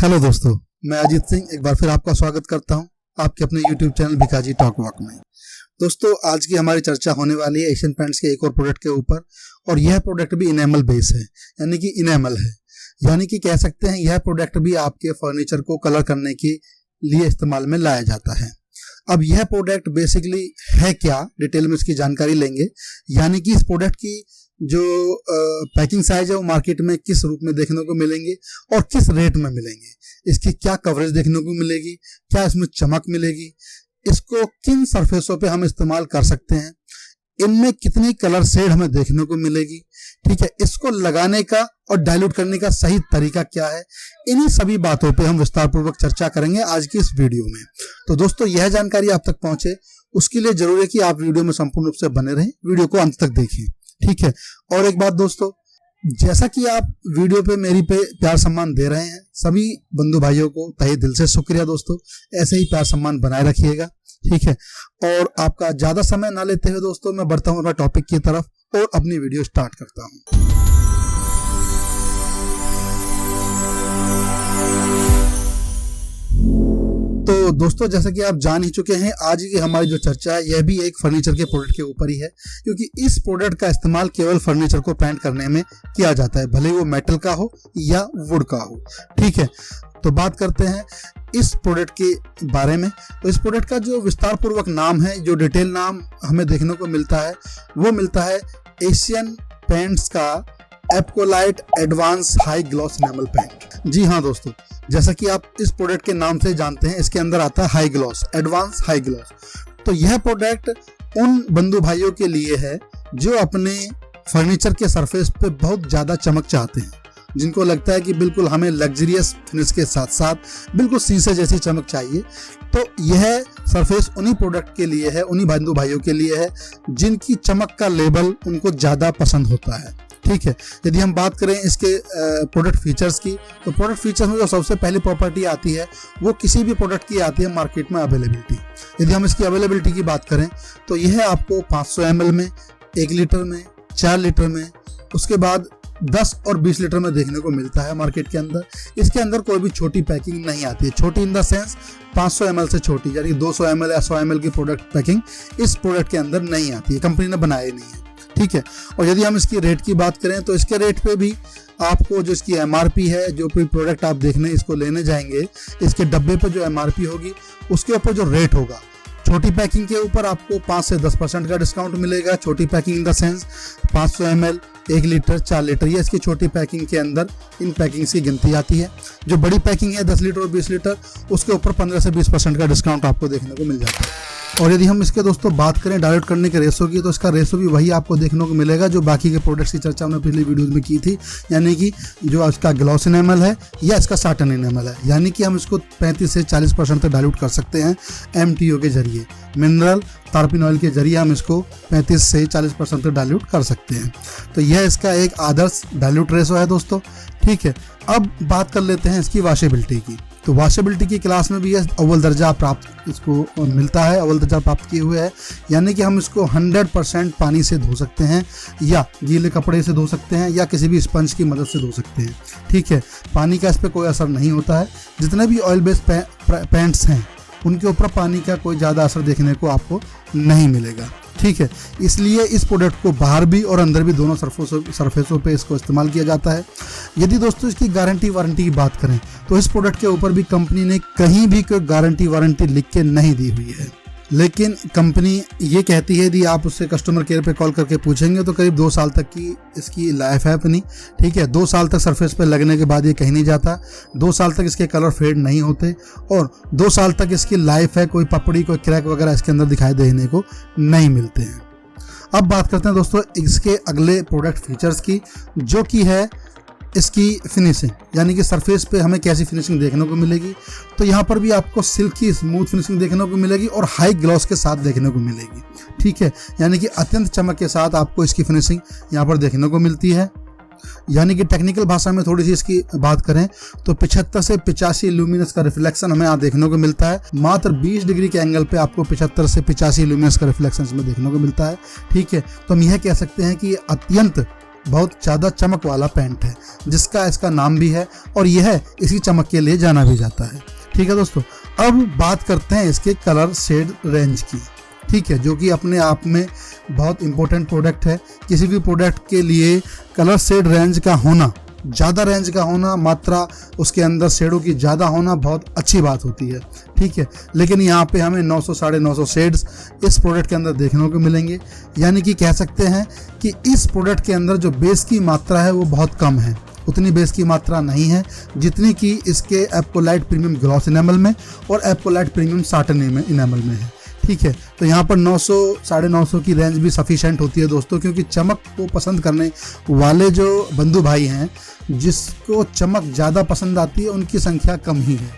Hello दोस्तों, मैं अजीत सिंह एक बार फिर आपका स्वागत करता हूं आपके अपने YouTube channel Bhikaiji talk walk में। दोस्तों, आज की हमारी चर्चा होने वाली है एशियन पेंट्स के एक और प्रोडक्ट के ऊपर, और यह प्रोडक्ट भी इनेमल बेस है, यानी कि इनेमल है, यानी कि कह सकते हैं यह प्रोडक्ट भी आपके फर्नीचर को कलर करने के लिए इस्तेमाल में लाया जाता है। अब यह प्रोडक्ट बेसिकली है क्या, डिटेल में इसकी जानकारी लेंगे, यानी कि इस प्रोडक्ट की जो पैकिंग साइज है वो मार्केट में किस रूप में देखने को मिलेंगे और किस रेट में मिलेंगे, इसकी क्या कवरेज देखने को मिलेगी, क्या इसमें चमक मिलेगी, इसको किन सरफेसों पे हम इस्तेमाल कर सकते हैं, इनमें कितनी कलर शेड हमें देखने को मिलेगी, ठीक है, इसको लगाने का और डाइल्यूट करने का सही तरीका क्या है, इन्हीं सभी बातों पे हम विस्तार पूर्वक चर्चा करेंगे आज की इस वीडियो में। तो दोस्तों, यह जानकारी आप तक पहुंचे उसके लिए जरूरी है कि आप वीडियो में संपूर्ण रूप से बने रहें, वीडियो को अंत तक देखें, ठीक है। और एक बात दोस्तों, जैसा कि आप वीडियो पे मेरी पे प्यार सम्मान दे रहे हैं, सभी बंधु भाइयों को तहे दिल से शुक्रिया दोस्तों, ऐसे ही प्यार सम्मान बनाए रखिएगा, ठीक है। और आपका ज्यादा समय ना लेते हुए दोस्तों मैं बढ़ता हूं अपना टॉपिक की तरफ और अपनी वीडियो स्टार्ट करता हूं। तो दोस्तों, जैसा कि आप जान ही चुके हैं, आज की हमारी जो चर्चा है यह भी एक फर्नीचर के प्रोडक्ट के ऊपर ही है, क्योंकि इस प्रोडक्ट का इस्तेमाल केवल फर्नीचर को पेंट करने में किया जाता है, भले वो मेटल का हो या वुड का हो, ठीक है। तो बात करते हैं इस प्रोडक्ट के बारे में। तो इस प्रोडक्ट का जो विस्तार पूर्वक नाम है, जो डिटेल नाम हमें देखने को मिलता है, वो मिलता है एशियन पेंट्स का Apcolite advance high gloss enamel paint. जी हाँ दोस्तों, जैसा कि आप इस प्रोडक्ट के नाम से जानते हैं, इसके अंदर आता है high gloss, advance high gloss. तो यह प्रोडक्ट उन बंधु भाइयों के लिए है जो अपने फर्नीचर के सरफेस पे बहुत ज्यादा चमक चाहते हैं, जिनको लगता है कि बिल्कुल हमें लग्जरियस फिनिश के साथ साथ बिल्कुल शीशे जैसी चमक चाहिए। तो यह सरफेस उन्हीं प्रोडक्ट के लिए है, उन्हीं बंधु भाइयों के लिए है जिनकी चमक का लेवल उनको ज्यादा पसंद होता है, ठीक है। यदि हम बात करें इसके प्रोडक्ट फीचर्स की, तो प्रोडक्ट फीचर्स में जो सबसे पहली प्रॉपर्टी आती है वो किसी भी प्रोडक्ट की आती है मार्केट में अवेलेबिलिटी। यदि हम इसकी अवेलेबिलिटी की बात करें तो यह आपको 500 ml में, 1 लीटर में, 4 लीटर में, उसके बाद 10 और 20 लीटर में देखने को मिलता है मार्केट के अंदर। इसके अंदर कोई भी छोटी पैकिंग नहीं आती है, छोटी इन द सेंस 500 ml से छोटी, यानी 200 ml या 100 ml की प्रोडक्ट पैकिंग इस प्रोडक्ट के अंदर नहीं आती है, कंपनी ने बनाया ही नहीं है, ठीक है। और यदि हम इसकी रेट की बात करें तो इसके रेट पे भी आपको जो इसकी MRP है, जो कोई प्रोडक्ट आप देखने इसको लेने जाएंगे, इसके डब्बे पे जो MRP होगी उसके ऊपर जो रेट होगा, छोटी पैकिंग के ऊपर आपको 5 से 10% का डिस्काउंट मिलेगा। छोटी packing in the sense 500 ml, 1 litre, 4 litre, ये इसकी छोटी पैकिंग के अंदर इन पैकिंग्स की गिनती आती है। जो बड़ी पैकिंग है 10 लीटर और 20 लीटर, उसके ऊपर 15 से 20% का डिस्काउंट आपको देखने को मिल जाता है। और यदि हम इसके दोस्तों बात करें डाइल्यूट करने के रेशो की, तो इसका रेशो भी वही आपको देखने को मिलेगा जो बाकी के प्रोडक्ट्स की चर्चा हमने पिछली वीडियोस में की थी, यानी कि जो इसका ग्लॉस इनेमल है या इसका साटन इनेमल है, यानी कि हम इसको 35 से 40% तक डाइल्यूट कर सकते हैं MTO के जरिए, मिनरल तारपिन ऑयल के जरिए हम इसको 35 से 40% तक डाइल्यूट कर सकते हैं। तो यह इसका एक आदर्श डाइल्यूट रेशो है दोस्तों, ठीक है। अब बात कर लेते हैं इसकी वॉशेबिलिटी की। तो वॉशेबिलिटी की क्लास में भी यह अव्वल दर्जा प्राप्त इसको मिलता है, अव्वल दर्जा प्राप्त किए हुए है, यानी कि हम इसको 100% पानी से धो सकते हैं या गीले कपड़े से धो सकते हैं या किसी भी स्पंज की मदद से धो सकते हैं, ठीक है। पानी का इस पर कोई असर नहीं होता है। जितने भी ऑयल बेस्ड पेंट्स हैं उनके ऊपर पानी का कोई ज़्यादा असर देखने को आपको नहीं मिलेगा, ठीक है। इसलिए इस प्रोडक्ट को बाहर भी और अंदर भी दोनों सरफेसों पे इसको इस्तेमाल किया जाता है। यदि दोस्तों इसकी गारंटी वारंटी की बात करें तो इस प्रोडक्ट के ऊपर भी कंपनी ने कहीं भी कोई गारंटी वारंटी लिख के नहीं दी हुई है, लेकिन कंपनी ये कहती है, यदि आप उससे कस्टमर केयर पे कॉल करके पूछेंगे तो करीब 2 साल तक की इसकी लाइफ है अपनी, ठीक है। 2 साल तक सरफेस पे लगने के बाद ये कहीं नहीं जाता, 2 साल तक इसके कलर फेड नहीं होते और 2 साल तक इसकी लाइफ है, कोई पपड़ी कोई क्रैक वगैरह इसके अंदर दिखाई देने को नहीं मिलते हैं। अब बात करते हैं दोस्तों इसके अगले प्रोडक्ट फीचर्स की, जो कि है इसकी फिनिशिंग, यानी कि सरफेस पे हमें कैसी फिनिशिंग देखने को मिलेगी। तो यहाँ पर भी आपको सिल्की स्मूथ फिनिशिंग देखने को मिलेगी और हाई ग्लॉस के साथ देखने को मिलेगी, ठीक है, यानी कि अत्यंत चमक के साथ आपको इसकी फिनिशिंग यहाँ पर देखने को मिलती है। यानी कि टेक्निकल भाषा में थोड़ी सी इसकी बात करें तो 75 से 85 लुमिनस का रिफ्लेक्शन हमें यहाँ देखने को मिलता है। मात्र 20 डिग्री के एंगल पे आपको 75 से 85 लुमिनस का रिफ्लेक्शन इसमें देखने को मिलता है, ठीक है। तो हम यह कह सकते हैं कि ये अत्यंत बहुत ज़्यादा चमक वाला पेंट है, जिसका इसका नाम भी है और यह इसी चमक के लिए जाना भी जाता है। ठीक है दोस्तों, अब बात करते हैं इसके कलर शेड रेंज की। ठीक है, जो कि अपने आप में बहुत इंपॉर्टेंट प्रोडक्ट है। किसी भी प्रोडक्ट के लिए कलर शेड रेंज का होना, ज़्यादा रेंज का होना, मात्रा उसके अंदर शेडों की ज़्यादा होना बहुत अच्छी बात होती है। ठीक है, लेकिन यहाँ पे हमें 900 साढ़े 900 शेड्स इस प्रोडक्ट के अंदर देखने को मिलेंगे। यानी कि कह सकते हैं कि इस प्रोडक्ट के अंदर जो बेस की मात्रा है वो बहुत कम है। उतनी बेस की मात्रा नहीं है जितनी कि इसके एप्कोलाइट प्रीमियम ग्लॉस इनेमल में और एप्कोलाइट प्रीमियम साटन इनेमल में है। ठीक है, तो यहाँ पर 900 साढ़े 900 की रेंज भी सफिशेंट होती है दोस्तों, क्योंकि चमक को पसंद करने वाले जो बंधु भाई हैं, जिसको चमक ज़्यादा पसंद आती है, उनकी संख्या कम ही है।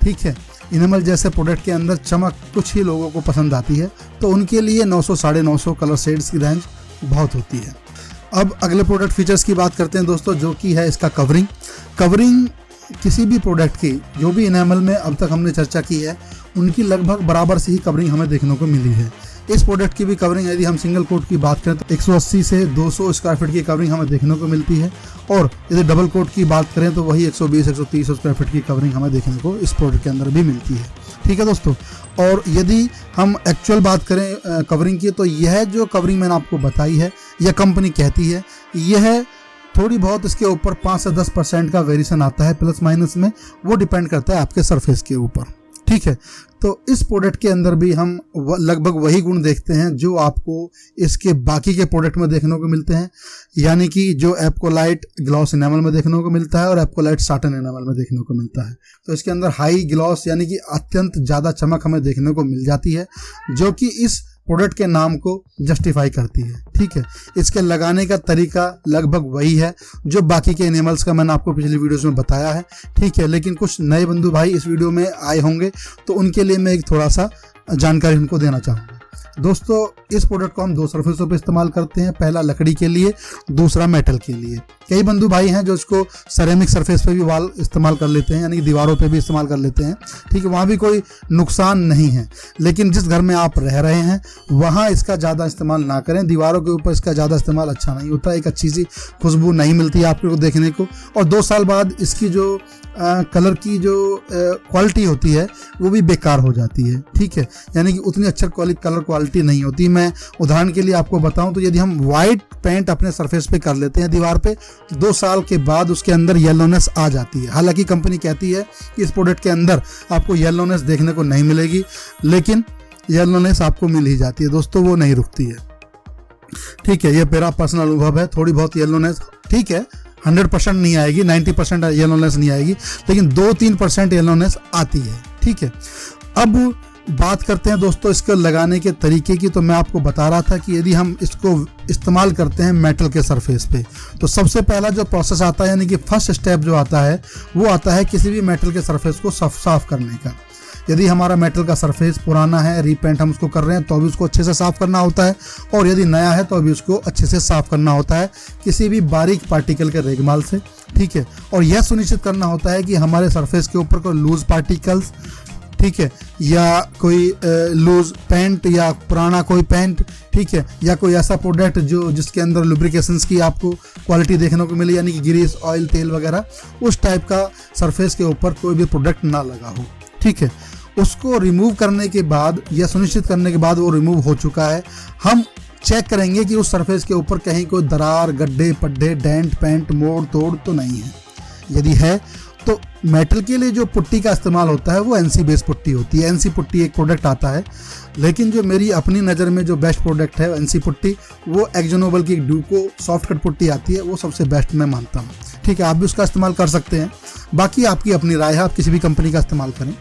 ठीक है, इनेमल जैसे प्रोडक्ट के अंदर चमक कुछ ही लोगों को पसंद आती है, तो उनके लिए 900 साढ़े 900 कलर शेड्स की रेंज बहुत होती है। अब अगले प्रोडक्ट फीचर्स की बात करते हैं दोस्तों, जो कि है इसका कवरिंग। किसी भी प्रोडक्ट की जो भी इनेमल में अब तक हमने चर्चा की है, उनकी लगभग बराबर से ही कवरिंग हमें देखने को मिली है। इस प्रोडक्ट की भी कवरिंग, यदि हम सिंगल कोट की बात करें तो 180 से 200 स्क्वायर फीट की कवरिंग हमें देखने को मिलती है, और यदि डबल कोट की बात करें तो वही 120-130 स्क्वायर फीट की कवरिंग हमें देखने को इस प्रोडक्ट के अंदर भी मिलती है। ठीक है दोस्तों, और यदि हम एक्चुअल बात करें कवरिंग की, तो यह जो कवरिंग मैंने आपको बताई है, यह कंपनी कहती है, यह थोड़ी बहुत इसके ऊपर 5 से 10% का वेरिएशन आता है प्लस माइनस में, वो डिपेंड करता है आपके सरफेस के ऊपर। ठीक है, तो इस प्रोडक्ट के अंदर भी हम लगभग वही गुण देखते हैं जो आपको इसके बाकी के प्रोडक्ट में देखने को मिलते हैं, यानी कि जो एप्कोलाइट ग्लॉस इनेमल में देखने को मिलता है और एप्कोलाइट साटन इनेमल में देखने को मिलता है। तो इसके अंदर हाई ग्लॉस यानी कि अत्यंत ज़्यादा चमक हमें देखने को मिल जाती है, जो कि इस प्रोडक्ट के नाम को जस्टिफाई करती है। ठीक है, इसके लगाने का तरीका लगभग वही है जो बाकी के एनिमल्स का मैंने आपको पिछली वीडियोस में बताया है। ठीक है, लेकिन कुछ नए बंधु भाई इस वीडियो में आए होंगे, तो उनके लिए मैं एक थोड़ा सा जानकारी उनको देना चाहूँगा। दोस्तों, इस प्रोडक्ट को हम 2 सरफेसों पे इस्तेमाल करते हैं, पहला लकड़ी के लिए, दूसरा मेटल के लिए। कई बंधु भाई हैं जो इसको सेरेमिक सरफेस पे भी वाल इस्तेमाल कर लेते हैं, यानी कि दीवारों पे भी इस्तेमाल कर लेते हैं। ठीक है, वहाँ भी कोई नुकसान नहीं है, लेकिन जिस घर में आप रह रहे हैं वहाँ इसका ज़्यादा इस्तेमाल ना करें। दीवारों के ऊपर इसका ज़्यादा इस्तेमाल अच्छा नहीं होता, एक अच्छी सी खुशबू नहीं मिलती है आपको देखने को, और 2 साल बाद इसकी जो कलर की जो क्वालिटी होती है वो भी बेकार हो जाती है। ठीक है, यानी कि उतनी अच्छा कलर क्वालिटी नहीं होती। मैं उदाहरण के लिए आपको बताऊं तो यदि हम वाइट पेंट अपने सरफेस पे कर लेते हैं दीवार पे, 2 साल के बाद उसके अंदर येलोनेस आ जाती है। हालांकि कंपनी कहती है कि इस प्रोडक्ट के अंदर आपको येलोनेस देखने को नहीं मिलेगी, लेकिन येलोनेस आपको मिल ही जाती है दोस्तों, वो नहीं रुकती है। ठीक है, ये मेरा पर्सनल अनुभव है। थोड़ी बहुत येलोनेस, ठीक है, 100% नहीं आएगी, 90% येलोनेस नहीं आएगी, लेकिन 2-3% येलोनेस आती है। ठीक है, अब बात करते हैं दोस्तों इसको लगाने के तरीके की। तो मैं आपको बता रहा था कि यदि हम इसको इस्तेमाल करते हैं मेटल के सरफेस पे, तो सबसे पहला जो प्रोसेस आता है, यानी कि फर्स्ट स्टेप जो आता है, वो आता है किसी भी मेटल के सरफेस को साफ करने का। यदि हमारा मेटल का सरफेस पुराना है, रीपेंट हम उसको कर रहे हैं, तो भी उसको अच्छे से साफ़ करना होता है, और यदि नया है तो भी उसको अच्छे से साफ़ करना होता है किसी भी बारीक पार्टिकल के रेगमाल से। ठीक है, और यह सुनिश्चित करना होता है कि हमारे सरफेस के ऊपर कोई लूज पार्टिकल्स, ठीक है, या कोई लूज पेंट या पुराना कोई पेंट, ठीक है, या कोई ऐसा प्रोडक्ट जिसके अंदर लुब्रिकेशंस की आपको क्वालिटी देखने को मिले, यानी कि ग्रीस, ऑयल, तेल वगैरह, उस टाइप का सरफेस के ऊपर कोई भी प्रोडक्ट ना लगा हो। ठीक है, उसको रिमूव करने के बाद या सुनिश्चित करने के बाद वो रिमूव हो चुका है, हम चेक करेंगे कि उस सरफेस के ऊपर कहीं कोई दरार, गड्ढे, पड्ढे, डेंट, पेंट, मोड़ तोड़ तो नहीं है। यदि है तो मेटल के लिए जो पुट्टी का इस्तेमाल होता है वो एनसी बेस पुट्टी होती है। एनसी पुट्टी एक प्रोडक्ट आता है, लेकिन जो मेरी अपनी नज़र में जो बेस्ट प्रोडक्ट है एनसी पुट्टी, वो एक्जोनोबल की ड्यूको सॉफ्ट कट पुट्टी आती है, वो सबसे बेस्ट मैं मानता हूँ। ठीक है, आप भी उसका इस्तेमाल कर सकते हैं, बाकी आपकी अपनी राय है, आप किसी भी कंपनी का इस्तेमाल करें।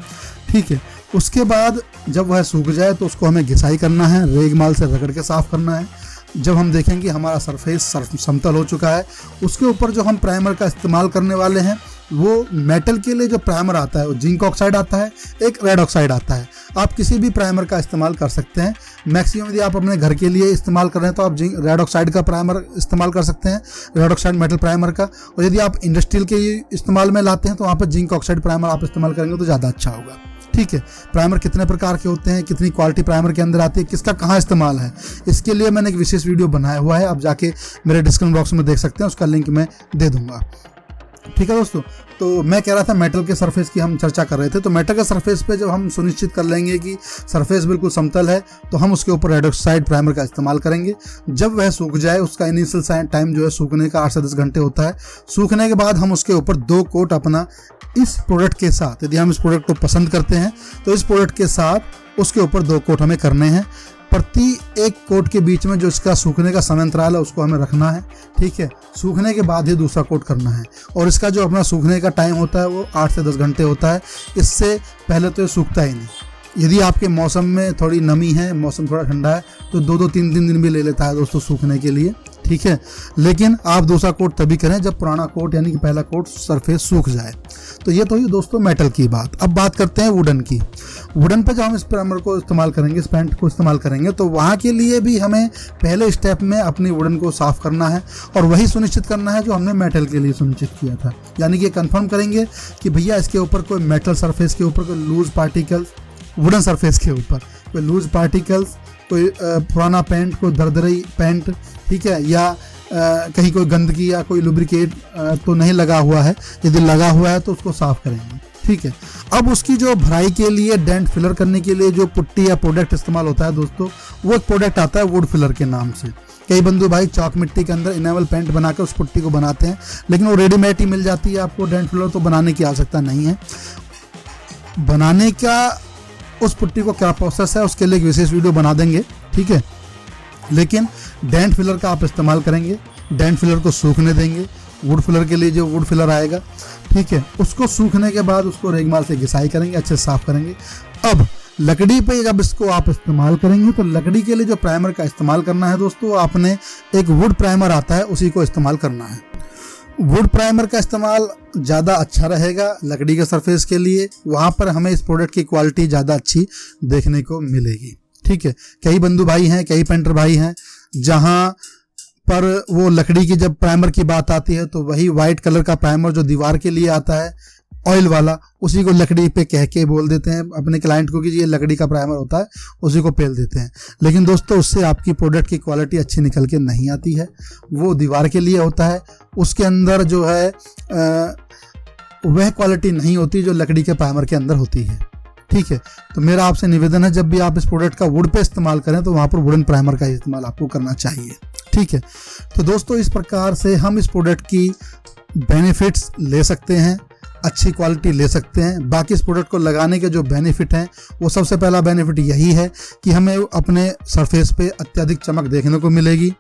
ठीक है, उसके बाद जब वह सूख जाए तो उसको हमें घिसाई करना है, रेगमाल से रगड़ के साफ़ करना है। जब हम देखेंगे हमारा सरफेस समतल हो चुका है, उसके ऊपर जो हम प्राइमर का इस्तेमाल करने वाले हैं, वो मेटल के लिए जो प्राइमर आता है वो जिंक ऑक्साइड आता है, एक रेड ऑक्साइड आता है। आप किसी भी प्राइमर का इस्तेमाल कर सकते हैं। मैक्सिमम यदि आप अपने घर के लिए इस्तेमाल कर रहे हैं तो आप रेड ऑक्साइड का प्राइमर इस्तेमाल कर सकते हैं, रेड ऑक्साइड मेटल प्राइमर का। और यदि आप इंडस्ट्रियल के इस्तेमाल में लाते हैं तो वहाँ पर जिंक ऑक्साइड प्राइमर आप इस्तेमाल करेंगे तो ज़्यादा अच्छा होगा। ठीक है। प्राइमर कितने प्रकार के होते हैं, कितनी क्वालिटी प्राइमर के अंदर आती है, किसका कहाँ इस्तेमाल है, इसके लिए मैंने एक विशेष वीडियो बनाया हुआ है, आप जाके मेरे डिस्क्रिप्शन बॉक्स में देख सकते हैं, उसका लिंक मैं दे दूंगा। ठीक है दोस्तों, तो मैं कह रहा था मेटल के सरफेस की हम चर्चा कर रहे थे। तो मेटल के सरफेस पे जब हम सुनिश्चित कर लेंगे कि सरफेस बिल्कुल समतल है, तो हम उसके ऊपर रेड ऑक्साइड प्राइमर का इस्तेमाल करेंगे। जब वह सूख जाए, उसका इनिशियल टाइम जो है सूखने का 8 से 10 घंटे होता है। सूखने के बाद हम उसके ऊपर 2 कोट अपना इस प्रोडक्ट के साथ, यदि हम इस प्रोडक्ट को पसंद करते हैं तो इस प्रोडक्ट के साथ उसके ऊपर 2 कोट हमें करने हैं। प्रति एक कोट के बीच में जो इसका सूखने का समय अंतराल है उसको हमें रखना है। ठीक है, सूखने के बाद ही दूसरा कोट करना है। और इसका जो अपना सूखने का टाइम होता है वो 8 से 10 घंटे होता है। इससे पहले तो ये सूखता ही नहीं। यदि आपके मौसम में थोड़ी नमी है, मौसम थोड़ा ठंडा है, तो 2-2, 3-3 दिन भी ले लेता है दोस्तों सूखने के लिए। ठीक है, लेकिन आप दूसरा कोट तभी करें जब पुराना कोट यानी कि पहला कोट सरफेस सूख जाए। तो ये तो ही दोस्तों मेटल की बात। अब बात करते हैं वुडन की। वुडन पे जब हम इस प्राइमर को इस्तेमाल करेंगे, इस पेंट को इस्तेमाल करेंगे, तो वहाँ के लिए भी हमें पहले स्टेप में अपनी वुडन को साफ़ करना है और वही सुनिश्चित करना है जो हमने मेटल के लिए सुनिश्चित किया था। यानी कि कंफर्म करेंगे कि भैया इसके ऊपर कोई मेटल सरफेस के ऊपर कोई लूज पार्टिकल्स, वुडन सरफेस के ऊपर कोई लूज पार्टिकल्स, कोई पुराना पेंट, कोई दरदरी पेंट, ठीक है, या कहीं कोई गंदगी या कोई लुब्रिकेट तो नहीं लगा हुआ है। यदि लगा हुआ है तो उसको साफ करेंगे। ठीक है, अब उसकी जो भराई के लिए, डेंट फिलर करने के लिए जो पुट्टी या प्रोडक्ट इस्तेमाल होता है दोस्तों, वो एक प्रोडक्ट आता है वुड फिलर के नाम से। कई बंधु भाई चौक मिट्टी के अंदर इनेमल पेंट बनाकर उस पुट्टी को बनाते हैं, लेकिन वो रेडीमेड ही मिल जाती है आपको। डेंट फिलर तो बनाने की आवश्यकता नहीं है। बनाने का उस पुट्टी को क्या प्रोसेस है उसके लिए एक विशेष वीडियो बना देंगे। ठीक है, लेकिन डेंट फिलर का आप इस्तेमाल करेंगे। डेंट फिलर को सूखने देंगे। वुड फिलर के लिए जो वुड फिलर आएगा, ठीक है, उसको सूखने के बाद उसको रेगमाल से घिसाई करेंगे, अच्छे से साफ करेंगे। अब लकड़ी पे जब इसको आप इस्तेमाल करेंगे तो लकड़ी के लिए जो प्राइमर का इस्तेमाल करना है दोस्तों, आपने एक वुड प्राइमर आता है उसी को इस्तेमाल करना है। वुड प्राइमर का इस्तेमाल ज़्यादा अच्छा रहेगा लकड़ी के सरफेस के लिए। वहाँ पर हमें इस प्रोडक्ट की क्वालिटी ज़्यादा अच्छी देखने को मिलेगी। ठीक है, कई बंधु भाई हैं, कई पेंटर भाई हैं, जहाँ पर वो लकड़ी की जब प्राइमर की बात आती है तो वही वाइट कलर का प्राइमर जो दीवार के लिए आता है ऑयल वाला, उसी को लकड़ी पे कह के बोल देते हैं अपने क्लाइंट को कि ये लकड़ी का प्राइमर होता है, उसी को पेल देते हैं। लेकिन दोस्तों उससे आपकी प्रोडक्ट की क्वालिटी अच्छी निकल के नहीं आती है। वो दीवार के लिए होता है, उसके अंदर जो है वह क्वालिटी नहीं होती जो लकड़ी के प्राइमर के अंदर होती है। ठीक है, तो मेरा आपसे निवेदन है जब भी आप इस प्रोडक्ट का वुड पे इस्तेमाल करें तो वहाँ पर वुडन प्राइमर का इस्तेमाल आपको करना चाहिए। ठीक है, तो दोस्तों इस प्रकार से हम इस प्रोडक्ट की बेनिफिट्स ले सकते हैं, अच्छी क्वालिटी ले सकते हैं। बाकी इस प्रोडक्ट को लगाने के जो बेनिफिट हैं, वो सबसे पहला बेनिफिट यही है कि हमें अपने सरफेस पे अत्यधिक चमक देखने को मिलेगी।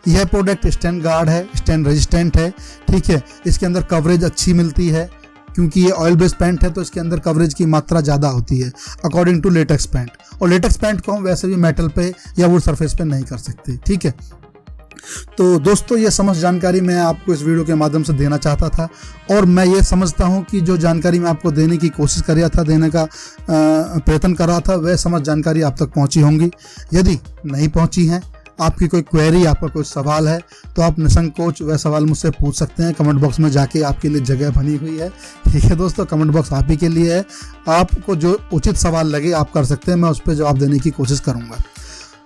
यह प्रोडक्ट स्टैंड गार्ड है, स्टैंड रेजिस्टेंट है। ठीक है, इसके अंदर कवरेज अच्छी मिलती है क्योंकि ये ऑयल बेस्ड पेंट है तो इसके अंदर कवरेज की मात्रा ज़्यादा होती है अकॉर्डिंग टू लेटेक्स पेंट। और लेटेक्स पेंट को हम वैसे भी मेटल पे या वुड सरफेस पे नहीं कर सकते। ठीक है, तो दोस्तों ये समस्त जानकारी मैं आपको इस वीडियो के माध्यम से देना चाहता था और मैं ये समझता हूँ कि जो जानकारी मैं आपको देने की कोशिश कर रहा था, देने का प्रयत्न कर रहा था, वह समस्त जानकारी आप तक पहुँची होंगी। यदि नहीं पहुँची हैं, आपकी कोई क्वेरी, आपका कोई सवाल है तो आप निसंकोच वह सवाल मुझसे पूछ सकते हैं। कमेंट बॉक्स में जाके आपके लिए जगह बनी हुई है। ठीक है दोस्तों, कमेंट बॉक्स आप ही के लिए है। आपको जो उचित सवाल लगे आप कर सकते हैं, मैं उस पर जवाब देने की कोशिश करूँगा।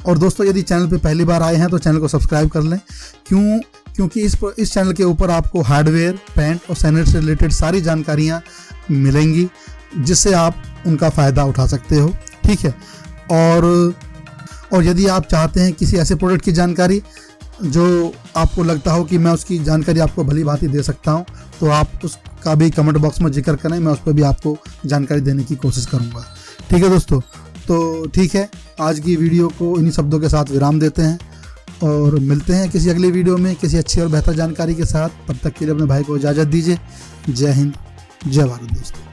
और दोस्तों यदि चैनल पे पहली बार आए हैं तो चैनल को सब्सक्राइब कर लें। क्योंकि इस चैनल के ऊपर आपको हार्डवेयर, पेंट और सैनिटरी से रिलेटेड सारी जानकारियाँ मिलेंगी जिससे आप उनका फ़ायदा उठा सकते हो। ठीक है, और यदि आप चाहते हैं किसी ऐसे प्रोडक्ट की जानकारी जो आपको लगता हो कि मैं उसकी जानकारी आपको भली भांति दे सकता हूं, तो आप उसका भी कमेंट बॉक्स में जिक्र करें, मैं उस पर भी आपको जानकारी देने की कोशिश करूंगा। ठीक है दोस्तों, तो ठीक है, आज की वीडियो को इन्हीं शब्दों के साथ विराम देते हैं और मिलते हैं किसी अगली वीडियो में किसी अच्छी और बेहतर जानकारी के साथ। तब तक के लिए अपने भाई को इजाज़त दीजिए। जय हिंद, जय भारत दोस्तों।